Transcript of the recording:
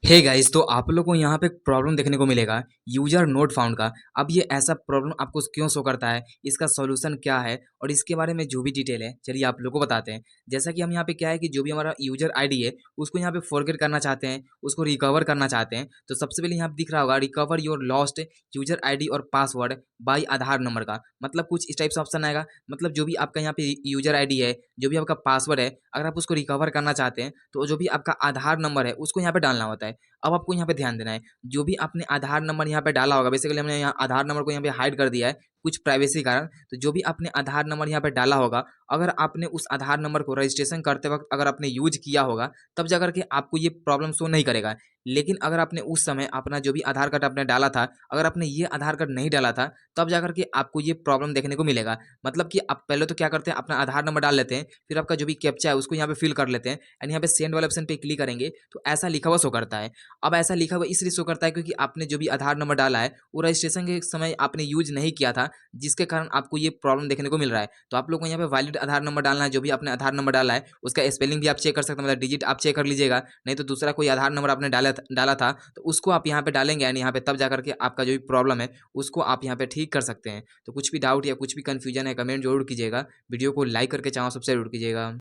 Hey guys, तो आप लोग को यहाँ पे प्रॉब्लम देखने को मिलेगा यूजर नोट फाउंड का। अब ये ऐसा प्रॉब्लम आपको क्यों शो करता है, इसका सॉल्यूशन क्या है और इसके बारे में जो भी डिटेल है चलिए आप लोग को बताते हैं। जैसा कि हम यहाँ पे क्या है कि जो भी हमारा यूजर आईडी है उसको यहाँ पे फॉरगेट करना चाहते हैं, उसको रिकवर करना चाहते हैं। तो सबसे पहले यहाँ पे दिख रहा होगा recover your lost user ID और पासवर्ड बाय आधार नंबर का मतलब कुछ इस टाइप से ऑप्शन आएगा। मतलब जो भी आपका यहाँ पे यूजर आईडी है, जो भी आपका पासवर्ड है, अगर आप उसको रिकवर करना चाहते हैं तो जो भी आपका आधार नंबर है उसको यहाँ पे डालना होता है। अब आपको यहाँ पे ध्यान देना है, जो भी आपने आधार नंबर यहाँ पे डाला होगा, बेसिकली हमने यहाँ आधार नंबर को यहाँ पे हाइड कर दिया है कुछ प्राइवेसी कारण। तो जो भी आपने आधार नंबर यहाँ पे डाला होगा, अगर आपने उस आधार नंबर को रजिस्ट्रेशन करते वक्त अगर आपने यूज किया होगा, तब जाकर के आपको ये प्रॉब्लम शो नहीं करेगा। लेकिन अगर आपने उस समय अपना जो भी आधार कार्ड आपने डाला था, अगर आपने ये आधार कार्ड नहीं डाला था, तब जाकर के आपको ये प्रॉब्लम देखने को मिलेगा। मतलब कि आप पहले तो क्या करते हैं, अपना आधार नंबर डाल लेते हैं, फिर आपका जो भी कैप्चा है उसको यहाँ पे फिल कर लेते हैं एंड यहाँ पे सेंड वाले ऑप्शन पे क्लिक करेंगे तो ऐसा लिखा हुआ शो करता है। अब ऐसा लिखा हुआ इसलिए शो करता है क्योंकि आपने जो भी आधार नंबर डाला है वो रजिस्ट्रेशन के समय आपने यूज नहीं किया था, जिसके कारण आपको ये प्रॉब्लम देखने को मिल रहा है। तो आप लोग को यहाँ पे वैलिड आधार नंबर डालना है। जो भी आपने आधार नंबर डाला है उसका स्पेलिंग भी आप चेक कर सकते हैं, मतलब डिजिट आप चेक कर लीजिएगा। नहीं तो दूसरा कोई आधार नंबर आपने डाला था तो उसको आप यहाँ पे डालेंगे एंड यहाँ पे तब जाकर के आपका जो भी प्रॉब्लम है उसको आप यहाँ पे ठीक कर सकते हैं। तो कुछ भी डाउट या कुछ भी कन्फ्यूजन है कमेंट जरूर कीजिएगा। वीडियो को लाइक करके चैनल सब्सक्राइब जरूर कीजिएगा।